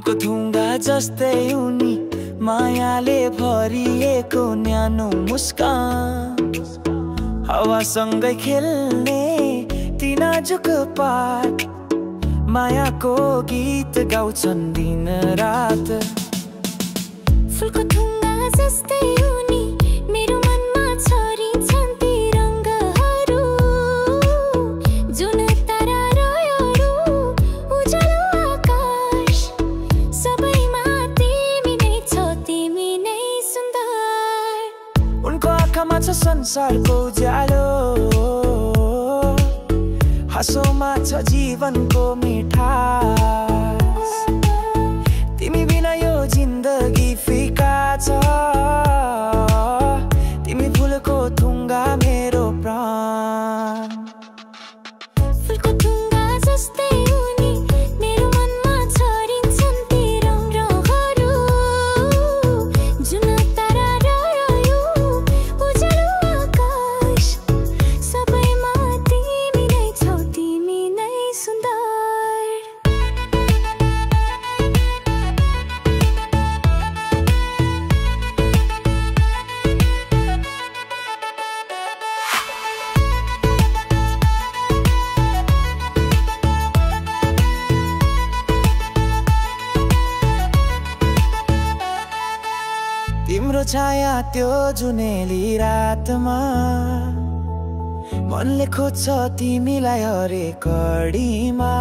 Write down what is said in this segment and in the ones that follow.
फुलको थुङ्गा जस्तै उनी मायाले भरिएको न्यानो मुस्कान हावासँगै खेल्ने ती नाजुक पात मायाको गीत गाउँछन् दिन रात फुलको थुङ्गा जस्तै उनी मेरो मनमा छरिन्छन् ती रङ्गहरू जुन तारा रहरू उज्यालो आकाश सबैमा तिमी नै छौ तिमी नै सुन्दर उनको आँखामा छ संसारको उज्यालो हाँसोमा छ जीवनको मिठास तिमी बिना यो जिन्दगी फिका छ तिमी फुलको थुङ्गा मेरो प्राण फुलको थुङ्गा जस्तै उनी मेरो मनमा छरिन्छन् ती रङहरू जुन तारा रह्यो उज्यालो आकाश सबैमा तिमी नै छौ तिमी नै सुन्दर तिम्रो छाया त्यो जुनेली रातमा मनले खोज्छ तिमीलाई हरेक घडीमा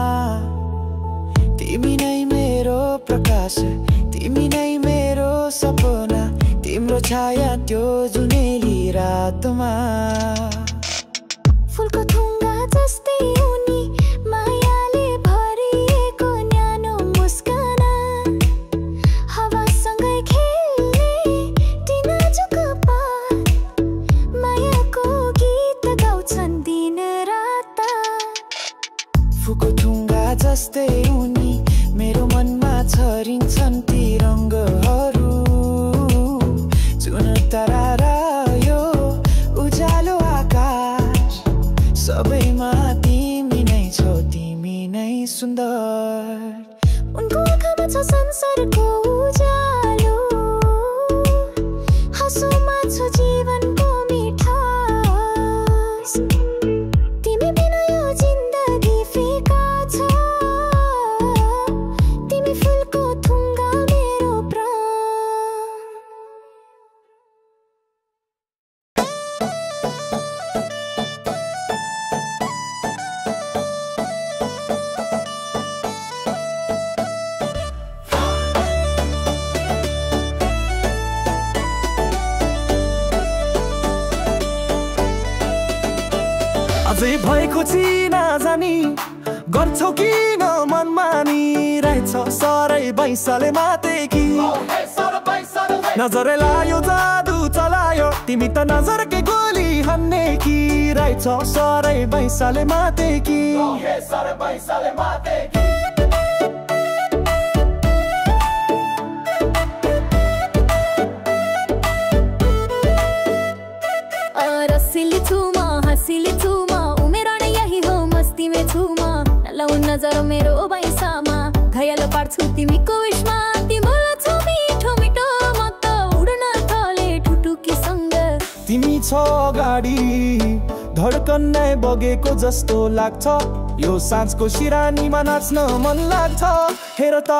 तिमी नै मेरो प्रकाश तिमी नै मेरो सपना तिम्रो छाया त्यो जुनेली रातमा फुलको थुङ्गा जस्तै उनी मायाले भरिएको न्यानो मुस्काना हावासँगै खेल्ने ती नाजुक पात मायाको गीत गाउँछन् दिन रात फुलको थुङ्गा जस्तै उनी मेरो मनमा छरिन्छन् ती रङ्गहरू जुन तारा रह्यो उज्यालो आकाश सबैमा तिमी नै छौ तिमी नै सुन्दर उनको आँखामा छ संसारको उज्यालो हाँसोमा छ जीवनको मिठास तिमी बिना यो जिन्दगी फिका छ तिमी फुलको थुङ्गा मेरो प्राण अझै भएको चिना जानी गर्छौ किन मनमानी रहेछ सरै बैँसले माते कि नजर लायो जादु चलायो तिमी त नजरकै गोली हान्ने कि रहेछ सरै बैँसले माते कि रसिली छु म हँसिली छु म उमेर नै यही हो मस्ती में छु म नलाउ नजर मेरो बैसामा घायल पार्छु तिमीको विषमा तिम्रो छु मिठो मिठो म त उड्न थाले ठुटुकीसँग तिमी छ गाडी धड्कन नै बगेको जस्तो लाग्छ यो साँझको सिरानीमा नाच्न मन लाग्छ हेर त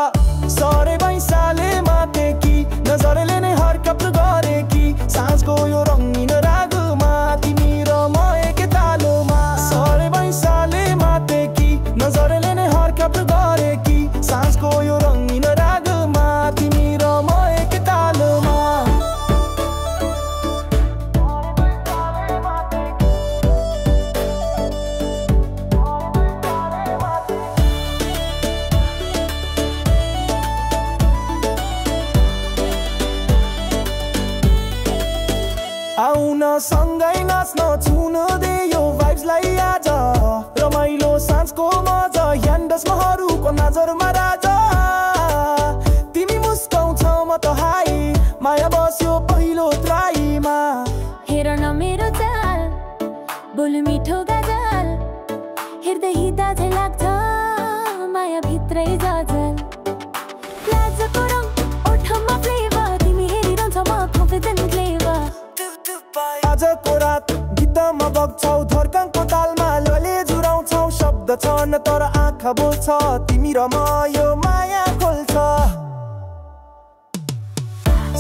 सरे बैँसाले माते कि नजरले नै हरकत गरे कि साँझको यो रङ्गिन रागमा तिमी र म एकै तालोमा सरे बैँसाले माते कि नजरले नै हरकत गरे कि साँझको यो रङ्गिन रागमा तिमी र म एकै तालोमा आउन सँगै नाच्न छुन दे यो भाइब्सलाई आज रमाइलो साँझको मजा ह्यान्डसमाहरूको नजरमा राजा तिमी मुस्काउँछौ म त हाई माया बस्यो पहिलो त्राईमा हेर न मेरो चाल बोल मिठो गजल हेर्दै हिँड्दा झै लाग्छ माया भित्रै जजल आजको रात गीतमा बग्छौ धर्कनको तालमा लोले जुराउँछौ शब्द छन् तर आँखा बोल्छ तिमी र म यो माया खोल्छ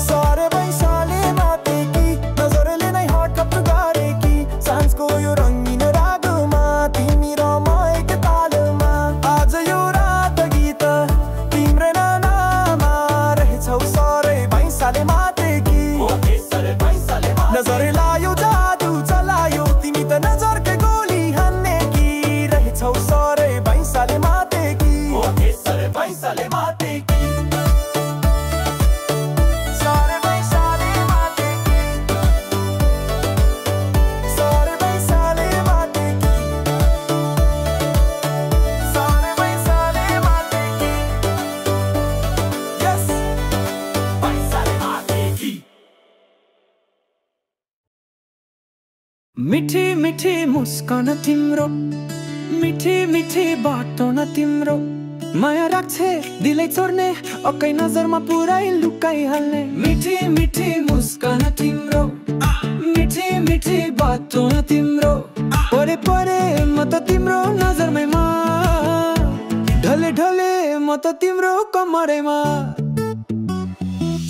सारे बैसाले मातेकी नजरले नै हटकप गरेकी साँझको यो रङ्गिन रागमा तिमी र म एक तालमा आज यो रात गीत तिम्रो नाममा रहेछौ सारे बैसाले मातेकी नजर लायो जादु चलायो तिमी त नजरकै गोली हान्ने की रहेछौ सारे बैसाले मातेकी बैसाले मातेकी मिठी मिठी मुस्कान तिम्रो मिठी मिठी बाटो न तिम्रो माया राख्छे दिलै चोर्ने अकै नजरमा पुरै लुकाइहाल्ने मिठी मिठी मुस्कान तिम्रो मिठी मिठी बाटो न तिम्रो परे परे म त तिम्रो नजरमै मा ढले ढले म त तिम्रो कमरैमा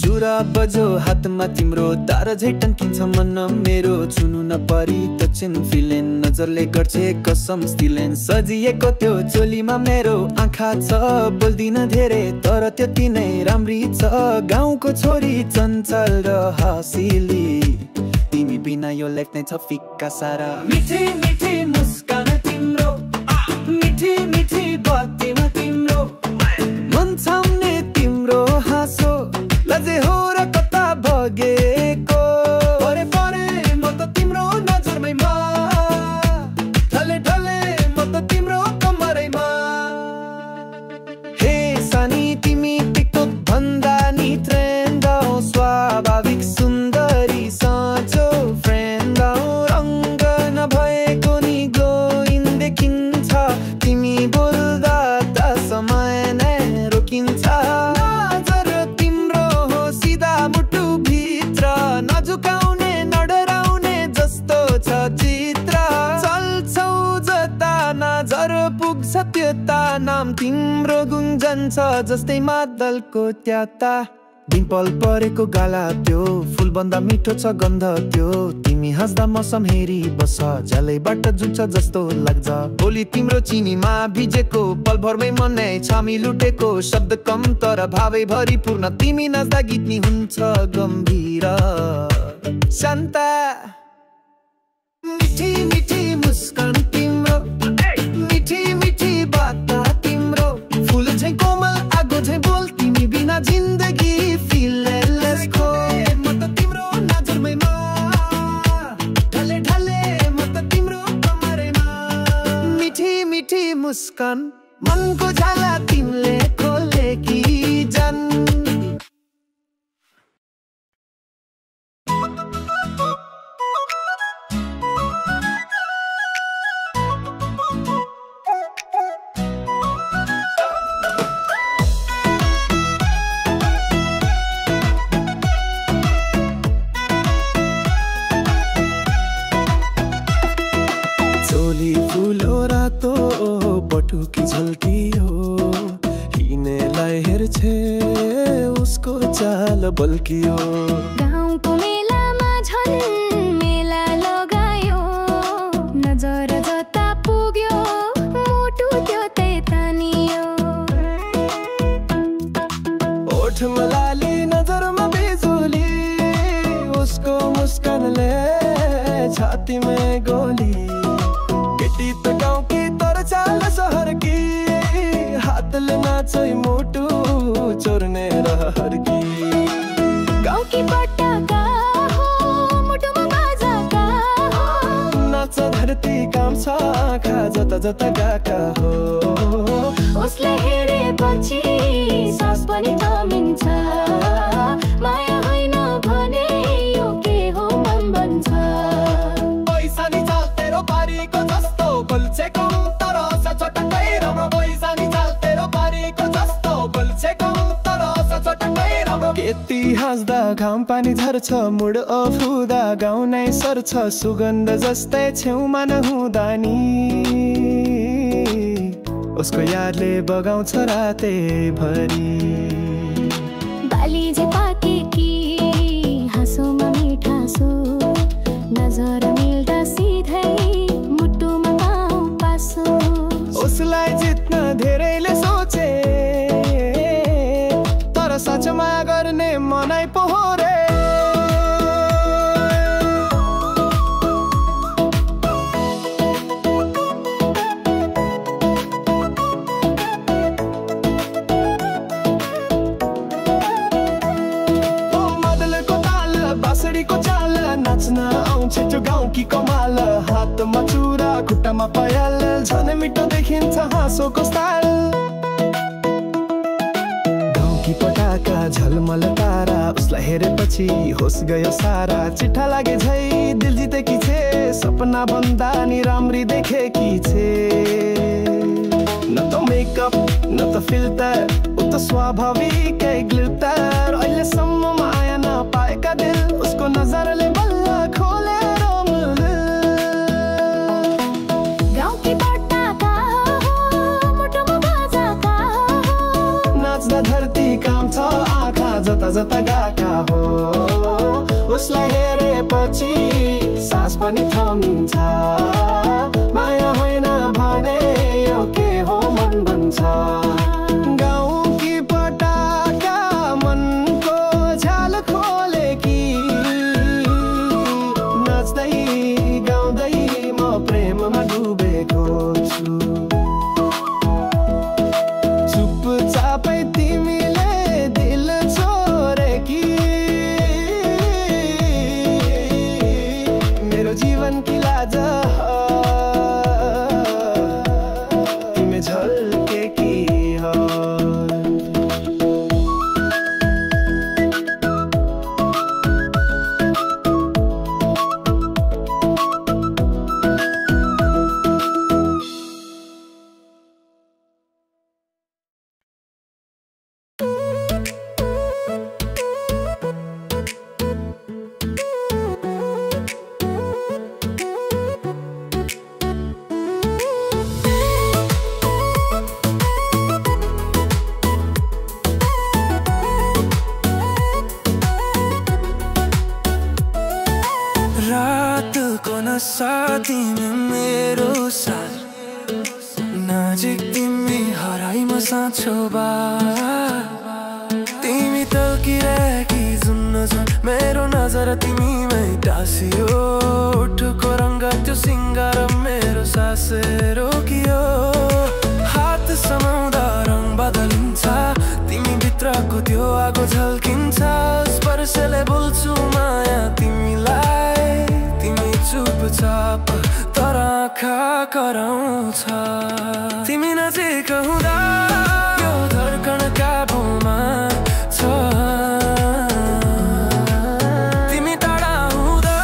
चुरा बजो हातमा तिम्रो तारा झै टन्किन्छ मन मेरो छुनु नपरी त चिन फिलेन नजरले गर्छे कसम स्टिलेन सजिएको त्यो चोलीमा मेरो आँखा छ बोल्दिन धेरै तर त्यति नै राम्री छ गाउँको छोरी चञ्चल र हँसिली तिमी बिना यो लाइफ नै छ फिक्का सारा मिठी मिठी मुस्कान तिम्रो मिठी मिठी बातीमा तिम्रो मन छाउने तिम्रो हाँसो लजे हो र कता भगेको परे परे म त तिम्रो नजरमै मा ढले ढले म त तिम्रो कमरैमा हे सानी तिमी टिकटक भन्दा नि ट्रेन्ड स्वाभाविक सुन्दरी साँचो फ्रेन्ड रङ्ग नभएको नि ग्लोइङ देखिन्छ तिमी बोल्दा त समय नै रोकिन्छ नझुकाउने नडराउने जस्तो छ चित्र चल्छौ जता नजर पुग्छ त्यता नाम तिम्रो गुन्जन्छ जस्तै मादलको त्याता डिम्पल परेको गाला त्यो फुलभन्दा मिठो छ गन्ध त्यो तिमी हाँस्दा मौसम हेरी बस झ्यालैबाट जुन्छ जस्तो लाग्छ भोलि तिम्रो चिनीमा भिजेको पलभरमै मनै छामी लुटेको शब्द कम तर भावै भरिपूर्ण तिमी नाच्दा गीत नि हुन्छ गम्भीर शान्ता मिठी मिठी मुस्कान तिम्रो मिठी मिठी बात तिम्रो फुल झै कोमल आगो झै बोल तिमी बिना जिन्दगी फिललेस को म त तिम्रो नजरमै मा ढले ढले म त तिम्रो कमरैमा मिठी मिठी मुस्कान मनको झाला तिमीले खोले कि जान पटुकी झल्की हो हिनेलाई हेर्छे उसको चाल बल्कियो गाउँको मेलामा झन् मेला लगायो नजर जता पुग्यो मोटु त्यो तानियो ओठमा लाली नजरमा बिजुली उसको मुस्कानले छातीमा गोली केटी त गाउँकी तर चाल सहर की हातले नाचै मोटु चोर्ने रहर की गाउँकी पटाका हो मुटुमा बाजाका हो नाच धरती काम छ आँखा जता जता गएका हो उसले हेरेपछि सास पनि थमिन्छ माया होइन भने यो के हो मन बन्छ पैसा नि चाल तेरो पारीको जस्तो बोल्छे कम तर सचटकै राम्रो पैसा नि चाल तेरो पारीको जस्तो बोल्छे कम तर सचटकै राम्रो इतिहास नाच्दा घाम पानी झर्छ मुड अफ हुँदा गाउँ नै सर्छ सुगन्ध जस्तै छेउमा नहुँदा नि उसको यादले बगाउँछ राते भरि बाली जे पाके कि हाँसोमा मिठासो नजर मिल्दा सिधै मुटुमा गाउँ पासो उसलाई जित्न धेरैले सोचे तर साँचो माया गर्ने मनै पोहोरे नाच्न आउँछ त्यो गाउँकी कमाल हातमा चुरा खुट्टामा पायल झन् मिठो देखिन्छ हाँसोको स्टाइल गाउँकी पटाका झलमल तारा उसलाई हेरेपछि होस गयो सारा चिठा लागे झै दिल जितेकी छे सपना भन्दा नि राम्री देखेकी छे न त मेकअप न त फिल्टर उ त स्वाभाविकै ग्लिटर अहिलेसम्म माया नपाएका दिल उसको नजरले बल्ल खोलेर गाउँकी पटाका मुटुमा बाजाका नाच्दा धरती काम छ आँखा जता जता गएका हो उसलाई हेरेपछि सास पनि थमिन्छ माया होइन भने यो के हो मन भन्छ गाउँकी पटाका मनको झ्याल खोले कि नाच्दै गाउँदै म प्रेममा डुबेको छु चुपचापै तिमीले दिल छोरे कि मेरो जीवन की लाज तिमी झल्के कि हो तिमी मेरो साथ नजिक तिमी हराई म साँचो बा तिमी तल्किरहेकी जुन्न झन् मेरो नजर तिमीमै टाँसियो ओठको रङ्ग त्यो सिङ्गार मेरो सास रोकियो हात समाउँदा रङ बदलिन्छ तिमी भित्रको त्यो आगो झल्किन्छ स्पर्शले बोल्छु माया तिमीलाई तिमी चुपचाप तर आँखा कराउँछ तिमी नजिक हुँदा यो धड्कन काबुमा छ तिमी टाढा हुँदा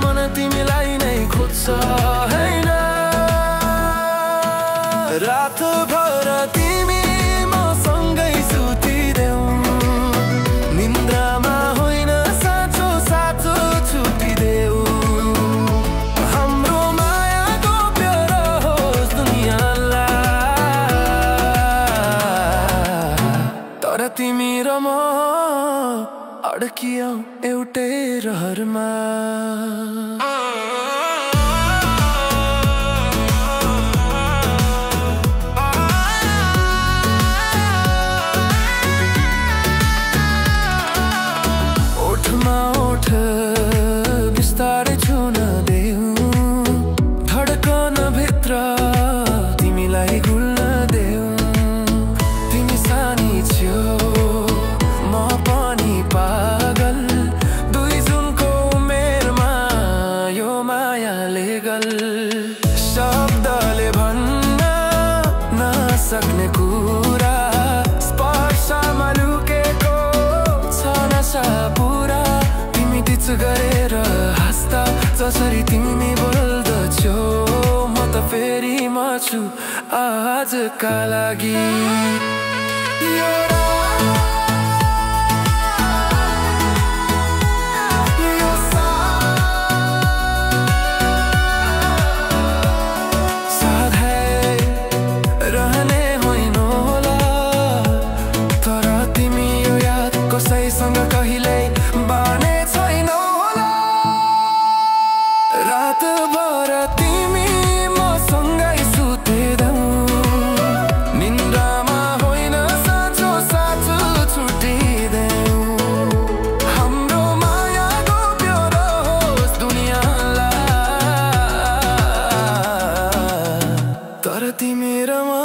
मन तिमीलाई नै खोज्छ हैन रातभर तिमी मसँगै सुतिदेऊ निन्द्रामा होइन साँचो साँचो छुटिदेऊ हाम्रो माया गोप्य रहोस् दुनियाँलाई तर तिमी र म अड्कियौ एउटै रहरमा बिस्तारै छुन देऊ धड्कन भित्र तिमीलाई घुल्न देऊ तिमी सानी छ्यौ म पनि पागल दुई जुनको उमेरमा यो मायाले गल शब्दले भन्न नसक्ने कुरा स्पर्शमा लुकेको छ नशा पुरा गरेर हाँस्दा जसरी तिमी बोल्दछौ म त फेरि म छु आजका लागि यो तिमीरमा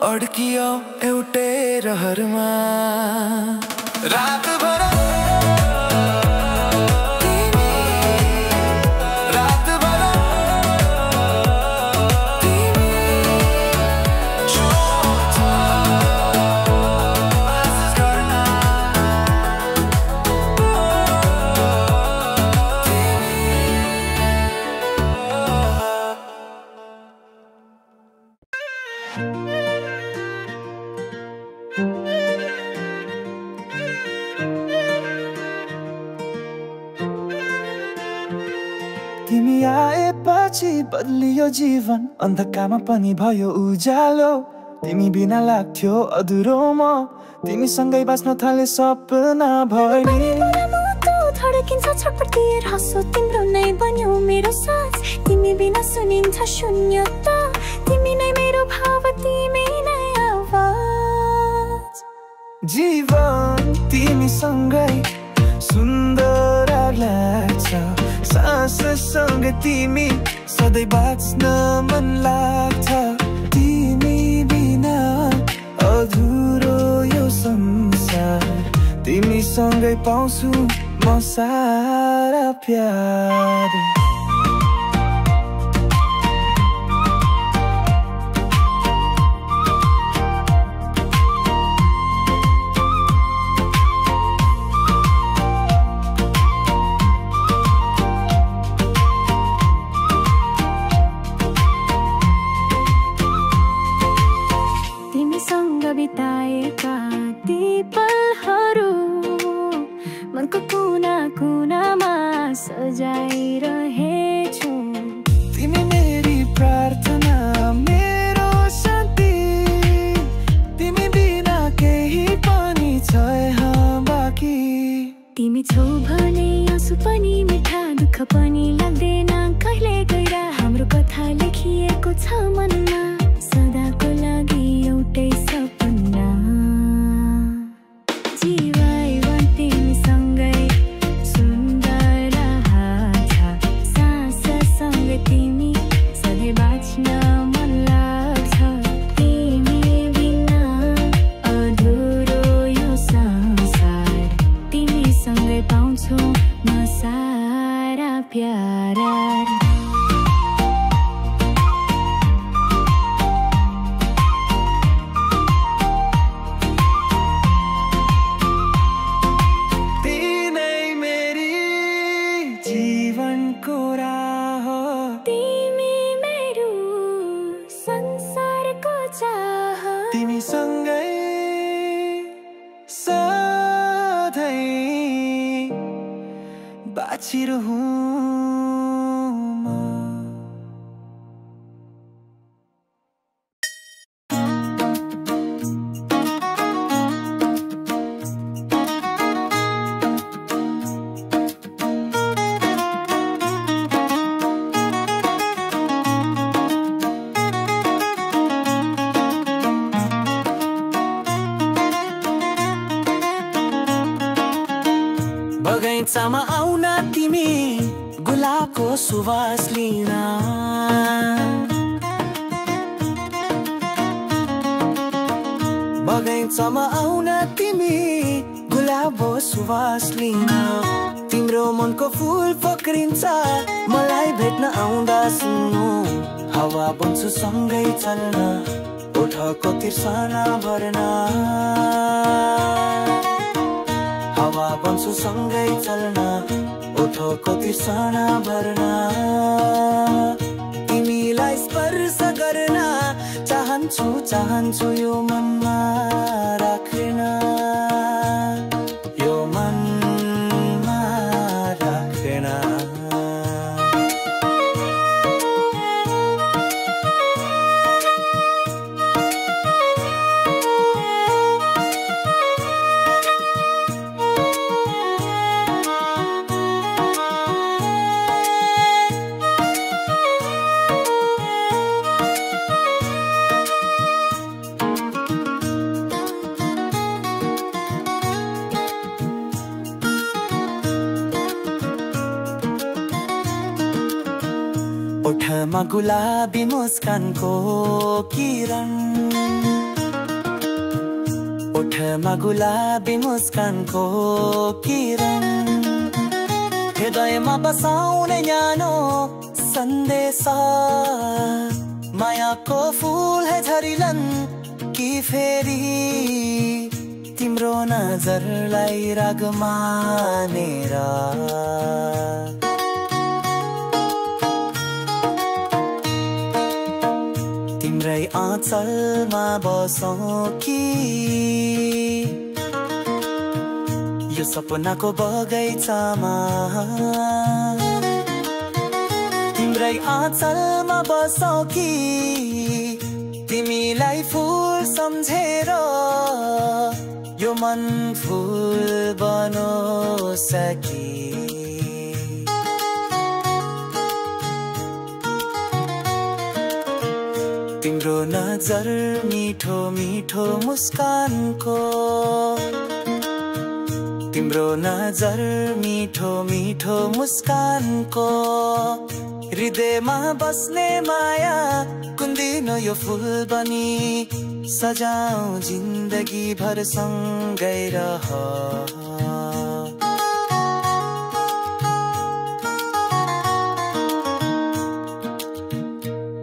अड्कियो एउटै रहरमा रातभर तिमी आएपछि बदलियो जीवन अन्धकारमा पनि भयो उज्यालो तिमी बिना लाग्थ्यो अधुरो म तिमीसँगै बाँच्न थाले सपना भरि धड्किन्छ छटपटिएर हाँसो तिम्रो नै बन्यो मेरो सास तिमी बिना सुनिन्छ शून्यता तिमी नै मेरो भाव तिमी नै आवाज जीवन तिमीसँगै सुन्दर लाग्छ साससँग तिमी सधैँ बाँच्न मन लाग्छ तिमी बिना अधुरो यो संसार तिमीसँगै पाउँछु म सारा प्यार बिताएका ती पलहरू मनको कुना कुनामा सजाइरहेछु तिमी मेरी प्रार्थना मेरो शान्ति तिमी बिना केही पनि छैन बाँकी तिमी छौ भने आँसु पनि मिठा दुःख पनि लाग्दैन कहिले गएर हाम्रो कथा लेखिएको छ मनमा सदाको लागि एउटै सपना जीवन तिमीसँगै सुन्दर लाग्छ साससँगै तिमी सधैँ बाँच्न मन लाग्छ तिमी बिना अधुरो यो संसार तिमीसँगै पाउँछु म सारा प्यार तिमीसँगै सधैँ बाँचिरहूँ बगैँचामा आउन तिमी गुलाबको सुवास लिन बगैँचामा आउन तिमी गुलाबको सुवास लिन तिम्रो मनको फुल पक्रिन्छ मलाई भेट्न आउँदा सुन्नु हावा बन्छु सँगै चल्न ओठको तिर्सना भर्न हावा बन्छु सँगै चल्न ओठको तिर्सना भर्न तिमीलाई स्पर्श गर्न चाहन्छु चाहन्छु यो मनमा राख्न यो मनमा राख्न ओठमा गुलाबी मुस्कानको किरण ओठमा गुलाबी मुस्कानको किरण हृदयमा बसाउने न्यानो सन्देश मायाको फूल है झरिलन कि फेरि तिम्रो नजरलाई राग मानेर तिम्रै आँचलमा बसौँ कि यो सपनाको बगैँचामा तिम्रै आँचलमा बसौँ कि तिमीलाई फूल सम्झेर यो मन फूल बनोस् कि तिम्रो नजर मिठो मिठो मुस्कानको तिम्रो नजर मिठो मिठो मुस्कानको हृदयमा बस्ने माया कुन्दिन यो फूल बनी सजाऊ जिन्दगी भर सँगै रह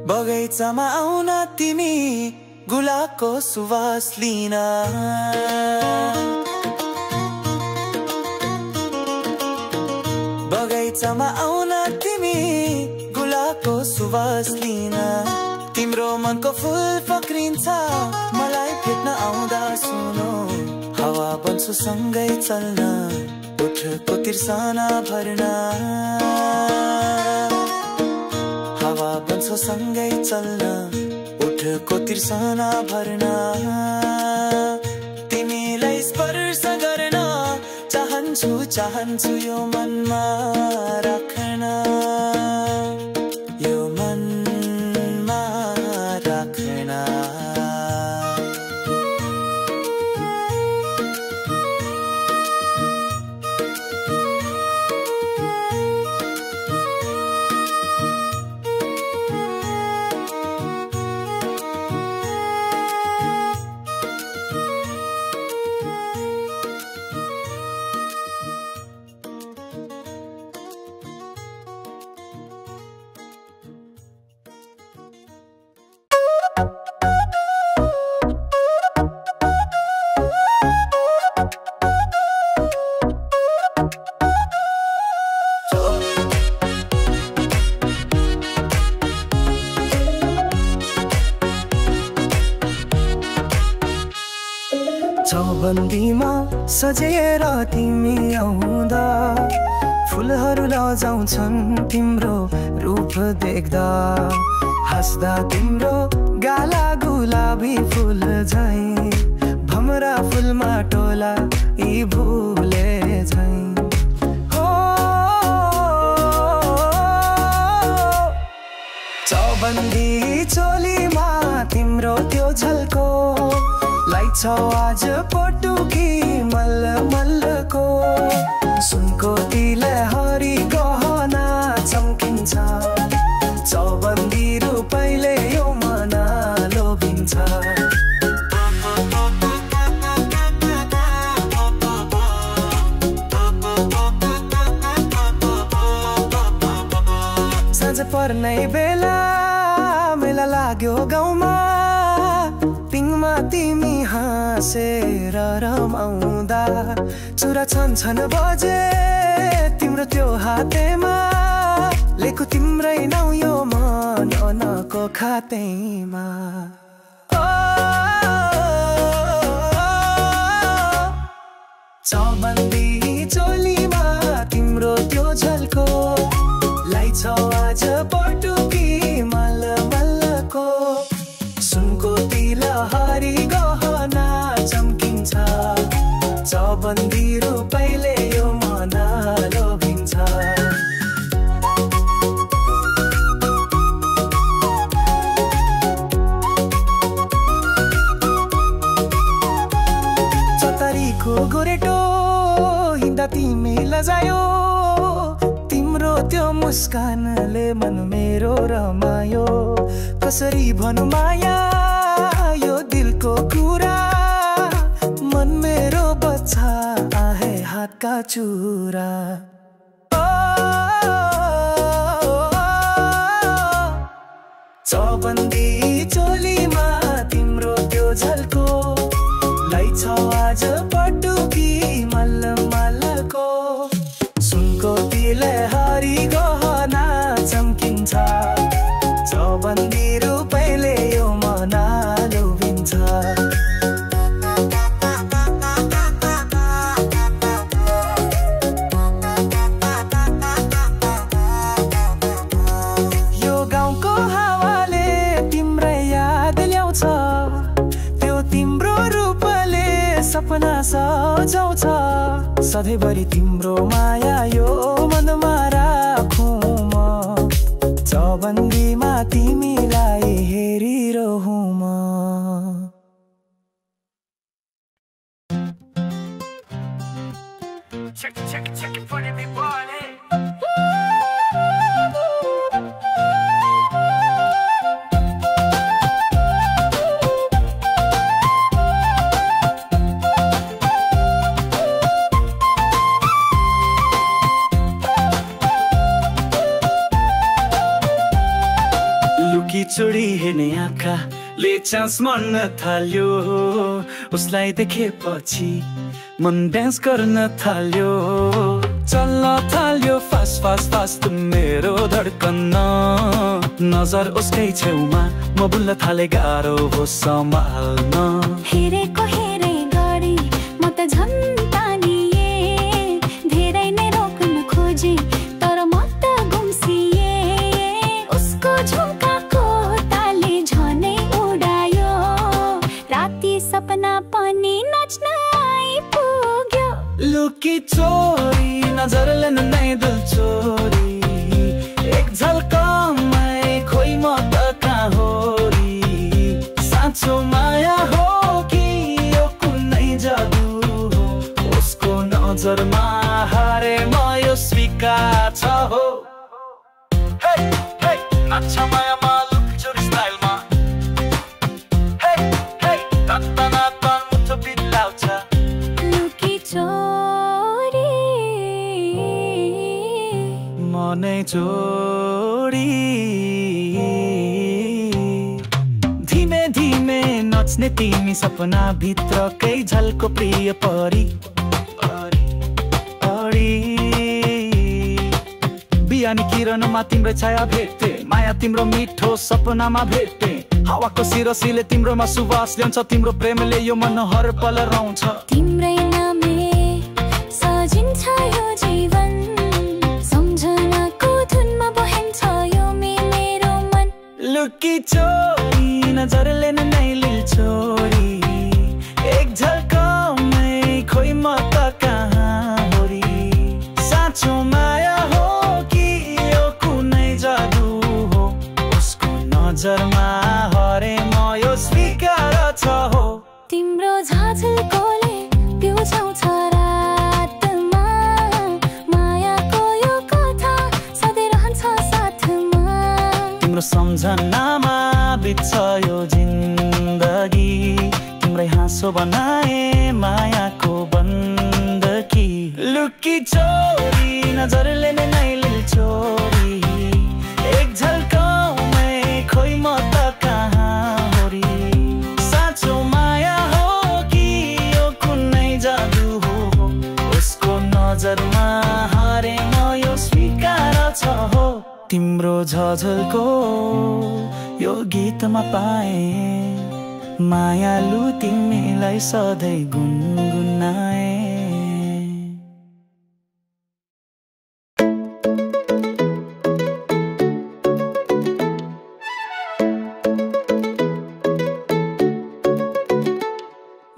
बगैँचामा आउन तिमी गुलाबको सुवास लिन बगैँचामा आउन तिमी गुलाबको सुवास लिन तिम्रो मनको फूल पक्रिन्छ मलाई भेट्न आउँदा सुनो हावा बन्छु सँगै चल्न ओठको तिर्सना भर्न हावा बन्छु सँगै चल्न ओठको तिर्सना भर्न तिमीलाई स्पर्श गर्न चाहन्छु चाहन्छु यो मनमा राख्न यो मनमा राख्न चौबन्दीमा सजेर तिमी आउँदा फुलहरू लजाउँछन् तिम्रो रूप देख्दा हाँस्दा तिम्रो गाला गुलाबी फुल झैं भमरा फुलमा टोला यी भुले झैं हो चौबन्दी चोलीमा तिम्रो त्यो झल्को लाइछौ आज पटुकी मल्ल मल्लको सुनको तिलहरी गहना चम्किन्छ चौबन्दी रूपैले यो मना लोभिन्छ साँझ पर्नै बेला मेला लाग्यो गाउँमा पिङमा तिमी हाँसेर रमाउँदा चुरा छन् बजे तिम्रो त्यो हातेमा लेखु तिम्रै नाउँ यो मनको खातेमा चौबन्दी चोलीमा तिम्रो त्यो झल्को लाइछौ आज पटुकी मल्ल मल्लको सुनको तिलहरी गहना चम्किन्छ चौबन्दी रूपैले यो मना लोभिन्छ चतरीको गोरेटो हिँड्दा तिमी लजायो तिम्रो त्यो मुस्कानले मन मेरो रमायो कसरी भनु माया यो दिलको कुरा मन मेरो बच्चा आहे हातका चुरा चौबन्दी चोलीमा तिम्रो त्यो झल्को लै छ आज पटुकी मल्ल मल्लको सुनको तिलहरी गहना चम्किन्छ चौबन्दी रूपैले यो मना लोभिन्छ यो गाउँको हावाले तिम्रै याद ल्याउँछ त्यो तिम्रो रूपले सपना सजाउँछ सधैँभरि तिम्रो माया यो मनमा राखौँ म चौबन्दीमा तिमीलाई हेरिरहूँ म Check it for the big party चोरी हेर्ने आँखाले चान्स मन थाल्यो उसलाई देखेपछि मन डान्स गर्न थाल्यो चल्न थाल्यो फास्ट फास्ट फास्ट मेरो धड्कन नजर उसकै छेउमा म भुल्न थाले गाह्रो हो सम्हाल्न हेरेको हेरे गरी म त झन् तानिए धेरै नै रोक्न खोजे तर म त गुम्सिए उसको झुम्काको ताले झनै उडायो राति सपना पनि नाच्न आइपुग्यो लुकी चोरी नजरले नै दिल चोरी एक झल्कमै खोइ म त कहाँ होरी साँचो माया हो कि यो कुनै जादु हो उसको नजरमा हारे म यो स्वीकार छ हो हे हे नाच्छ मायामा लुकी चोरी स्टाइलमा हे हे तत्तना तन मुठो बिलाउँछ लुकी चोरी मनै चोरी धीमे धीमे नच्ने तिमी सपना भित्रकै झल्को प्रिय परी बिहानी किरणमा तिम्रो छाया भेट्टे माया तिम्रो मिठो सपनामा भेट्टे हावाको सिरसीले तिम्रोमा सुवास ल्याउँछ तिम्रो प्रेमले यो मन हर पल रहन्छ तिम्रै नामले सजिन्छ यो जीवन सम्झनाको धुनमा बहन्छ यो मेरो मन लुकी चोरी नजरले नै लिल चोरी एक झल्कमै खोइ म त कहाँ होरी साँचो माया हो कि यो कुनै जादु हो उसको नजरमा हरे म यो स्वीकार छ हो तिम्रो झाझल्कोले पिउँछाउँछ रातमा मायाको यो कथा सधैँ रहन्छ साथमा तिम्रो सम्झनामा बित्छ यो जिन्दगी तिम्रै हाँसो बनाए मायाको बन्दकी लुकी चोरी नजरले नै लिल चोरी एक झल्कमै खोइ म त कहाँ होरी साँचो माया हो कि यो कुनै जादु हो उसको नजरमा हारे म यो स्वीकार छ हो तिम्रो झझल्को यो गीतमा पाए मायालु तिमीलाई सधैँ गुनगुनाए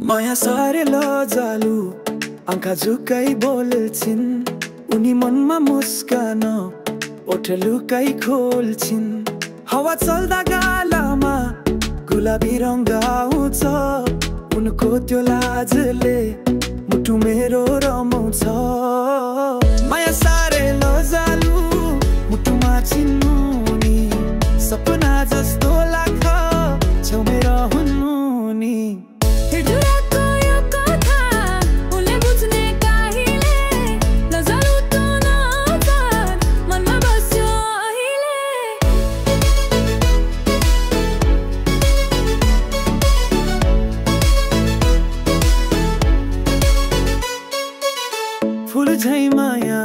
माया सारे लजालु आँखा झुकाइ बोल्छिन् उनी मनमा मुस्कान ओठ लुकाइ खोल्छिन् हावा चल्दा गालामा गुलाबी रंग आउँछ उनको त्यो लाजले मुटु मेरो रमाउँछ माया सारे लजालु मुटु चिन्नु नि सपना जस्तो लाग्छ छेउमै रहनु नि हिजोको यो कथा उनले बुझ्ने काहीले लजालु त नजर मनमा बस्यो अहिले फुल झै माया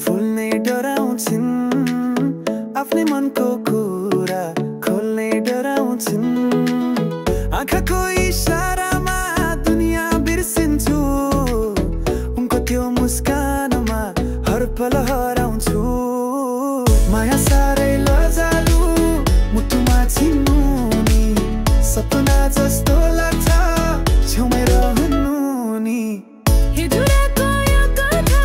फुल्ने डराउँछिन् आफ्नै मनको कुरा खोल्ने डराउँछिन् आँखाको इशारामा दुनियाँ बिर्सिन्छु उनको त्यो मुस्कानमा हर पल हराउँछु माया साह्रै लजालु मुटुमा चिन्नु नि सपना जस्तो लाग्छ छेउमै रहनु नि हिजोको यो कथा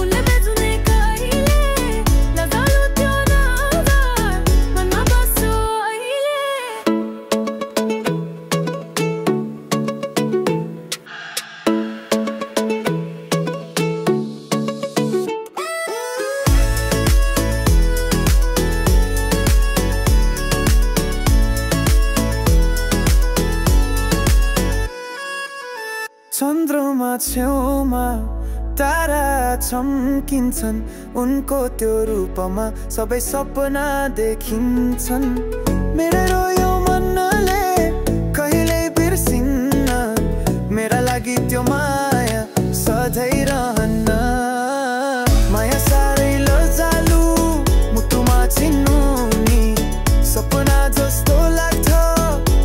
उनले बुझ्ने काहीले लजालु त्यो नजर मनमा बस्यो अहिले चन्द्रमा छेउमा तारा चम्किन्छन् उनको त्यो रूपमा सबै सपना देखिन्छन् मेरो रोयो मनले कहिले बिर्सिन्न मेरा लागि त्यो माया सधैँ रहन्न माया साह्रै लजालु मुटुमा चिन्नु नि सपना जस्तो लाग्छ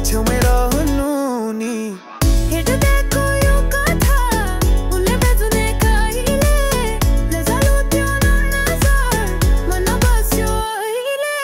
छेउमै रहनु नि हिजोको यो कथा उनले बुझ्ने काहीले लजालु त्यो नजर मनमा बस्यो अहिले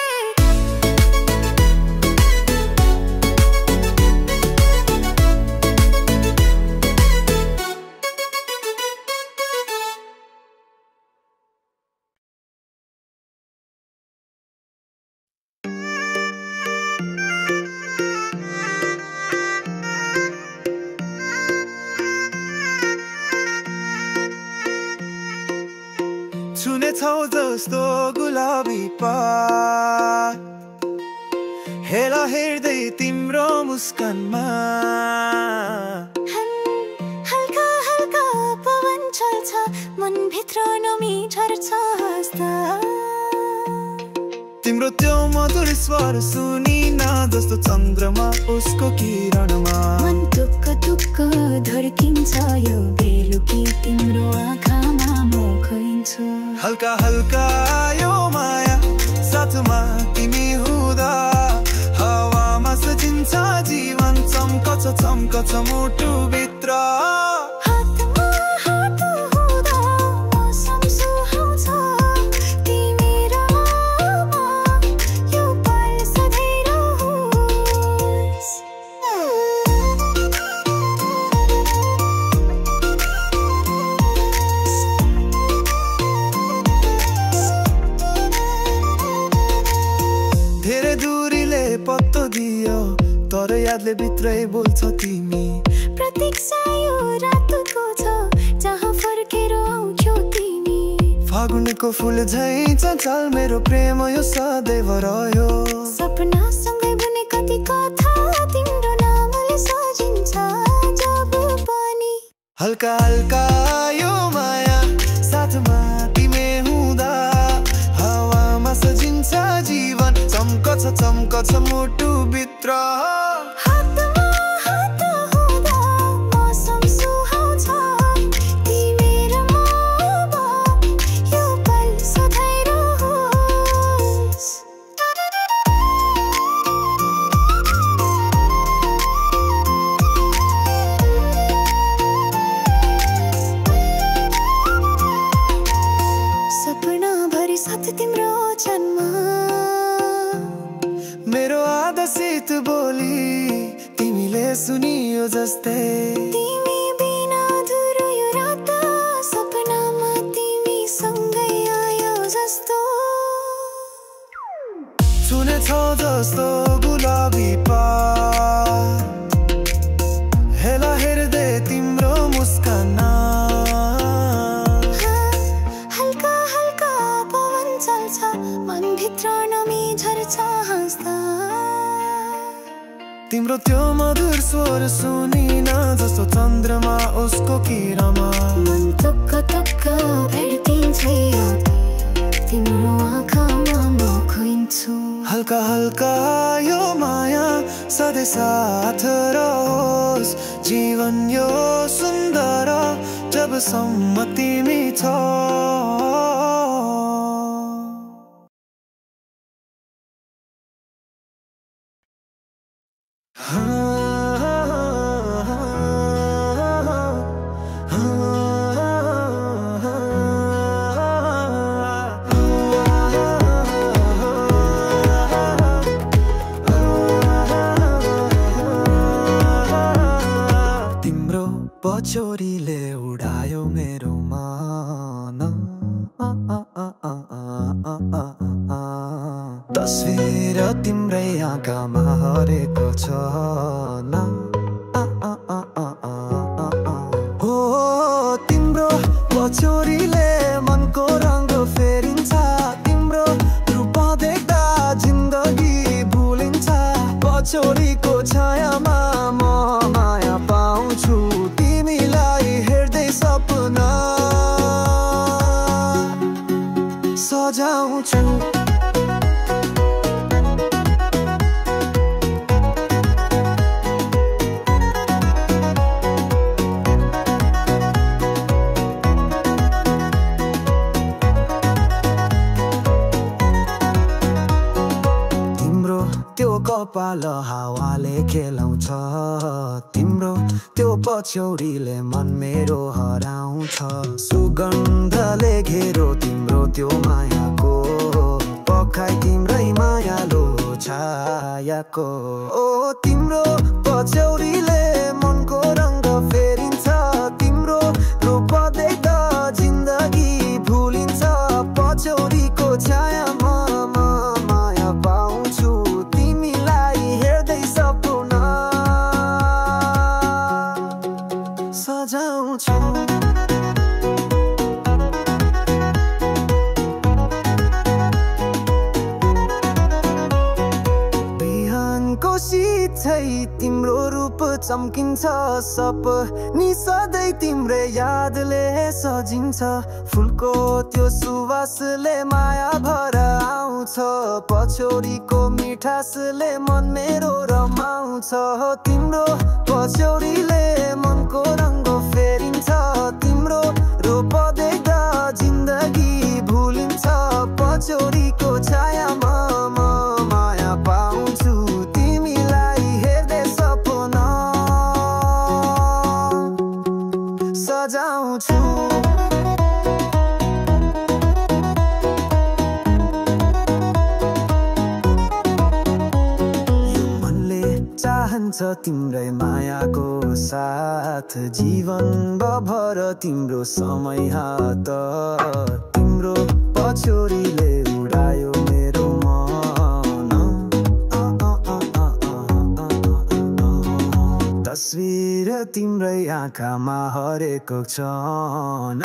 छुनेछौ जस्तो गुलाबी पात हेला हेर्दै तिम्रो मुस्कानमा हल्का हल्का पवन चल्छ मनभित्र नमी झर्छ हाँस्दा तिम्रो त्यो मधुर स्वर सुनिन जस्तो चन्द्रमा उसको किरणमा मन टुक्क टुक्क धड्किन्छ यो बेलुकी तिम्रो आँखामा म खैन्छु हल्का हल्का यो माया साथमा तिमी हुँदा हावामा सजिन्छ जीवन चम्कछ मुटु भित्र हातमा हात हुँदा मौसम सुहाउँछ तिमी र म यो पल सधैँ रहोस् धेरै दूरीले पत्तो दियो तर यादले भित्रै बोल्छ तिमी प्रतीक्षा यो रातको छ जहाँ फर्केर आउँछौ तिमी फागुनको फुल झै चञ्चल मेरो प्रेम यो सदैव रह्यो सपनासँगै बुने कति कथा तिम्रो नामले सजिन्छ जब पनि हल्का हल्का यो माया साथमा तिमी हुँदा हावामा सजिन्छ जीवन चम्कछ मुटु भित्र हातमा हात हुँदा मौसम सुहाउँछ तिमी र म यो पल सधैँ रहोस् सपना भरि साथ तिम्रो जन्म मेरो आधा शीत बोली तिमीले सुनियो जस्तै तिमी बिना अधुरो यो रात सपनामा तिमी सँगै आयो जस्तो छुनेछौ जस्तो गुलाबी पात हेला हेर्दै तिम्रो मुस्कानमा हल्का हल्का पवन चल्छ तिम्रो त्यो मधुर स्वर सुनिन जस्तो चन्द्रमा उसको किरमा मन टक्क टक्क भेटिन्छ तिम्रो आँखामा म खोइन्छु हल्का हल्का यो माया सधैँ साथ रहोस् जीवन यो सुन्दर जबसम्म तिमी छ पछोरीले उडायो मेरो मन तस्बिर तिम्रै आँखामा हरेको छ हो तिम्रो पछोरीले मनको रङ्ग फेरिन्छ तिम्रो रूप देख्दा जिन्दगी भुलिन्छ पछोरीको छायामा म माया पाउँछु सजाउँछु तिम्रो त्यो कपाल हावाले खेलाउँछ तिम्रो त्यो पछौरीले मन मेरो हराउँछ सुगन्धले घेरो तिम्रो त्यो मायाको पखाइ तिम्रै मायालो छायाको ओ तिम्रो पछौरीले मनको रङ्ग फेरिन्छ तिम्रो रूप देख्दा जिन्दगी भुलिन्छ पछौरीको छायामा म माया पाउँछु तिमीलाई हेर्दै सपना सजाउँछु तिम्रो रूप चम्किन्छ सपनी सधैँ तिम्रै यादले सजिन्छ फुलको त्यो सुवासले माया भर आउँछ पछौरीको मिठासले मन मेरो रमाउँछ तिम्रो पछौरीले मनको रङ्ग फेरिन्छ तिम्रो रूप देख्दा जिन्दगी भुलिन्छ पछौरीको छायामा म माया पाउँछु सजाउँछु यो मनले चाहन्छ तिम्रै मायाको साथ जीवन भर तिम्रो समय हात तिम्रो पछौरीले उडायो मेरो मन तस्बिर तिम्रै आँखामा हरेको क्षण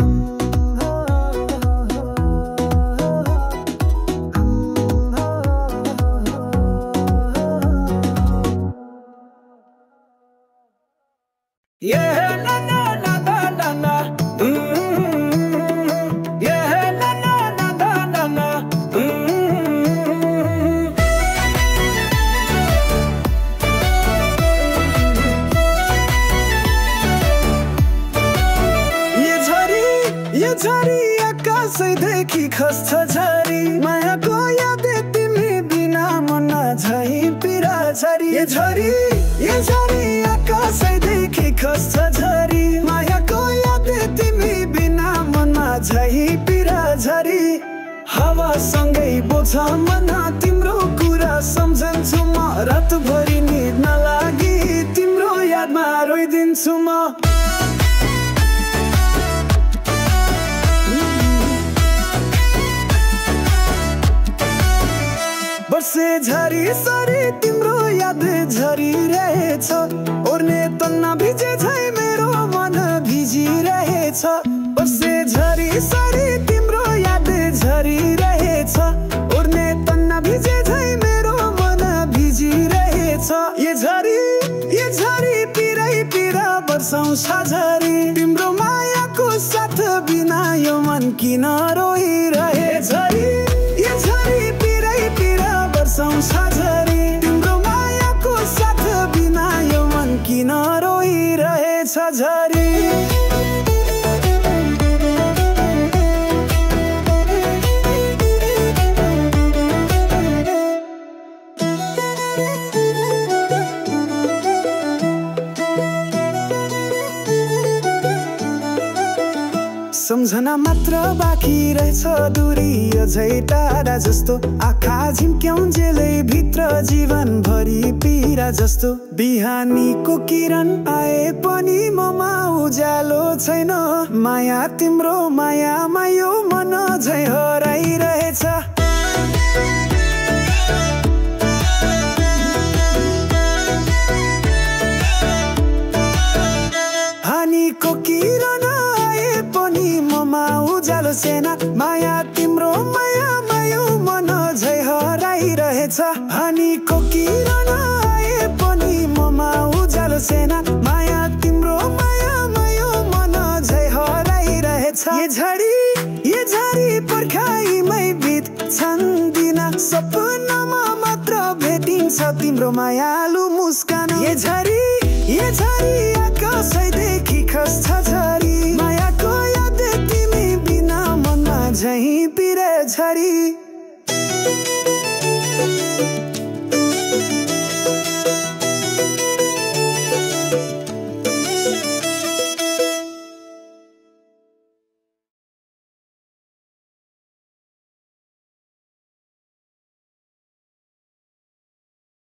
झरी आकाशैदेखि खस्छ झरी मायाको यादे तिमी बिना मन झै पिरा झरी ये झरी आकाशैदेखि खस्छ झरी मायाको यादे तिमी बिना मन झै पिरा झरी हावासँगै बोझ मन तिम्रो कुरा सम्झन्छु म रातभरि निद नलागी तिम्रो यादमा रोइदिन्छु म वर्षे झरी सरी तिम्रो याद झरिरहेछ ओर्ने तन्ना भिजे झै मेरो मन भिजिरहेछ वर्षे झरी सरी तिम्रो याद झरिरहेछ ओर्ने तन्ना भिजे झै मेरो मन भिजिरहेछ ये झरी बर्सौं साझरी तिम्रो मायाको साथ बिना यो मन किन रोइरहे झरी यो झरी पिरै पिर बर्सौं साझरी तिम्रो मायाको साथ बिना यो मन किन रोइरहेछ झरी सम्झना मात्र बाँकी रहेछ दूरी अझै टाढा जस्तो आँखा झिम्क्याउन्जेलै भित्र जीवनभरि पीडा जस्तो बिहानीको किरण आए पनि ममा उज्यालो छैन माया तिम्रो मायामा यो मन झै हराइरहेछ हानीको किरण उज्यालो सेना माया तिम्रो मायामा यो मन झै हराइरहेछ हानीको किरण आए पनि ममा उज्यालो सेना माया तिम्रो मायामा यो मन झै हराइरहेछ ये झरी पर्खाइमै बित्छन् दिन सपनामा मात्र भेटिन्छ तिम्रो मायालु मुस्कान ये झरी आकाशैदेखि खस्छ झरी मायाको याद तिमी बिना मनमा झै पिरे झरी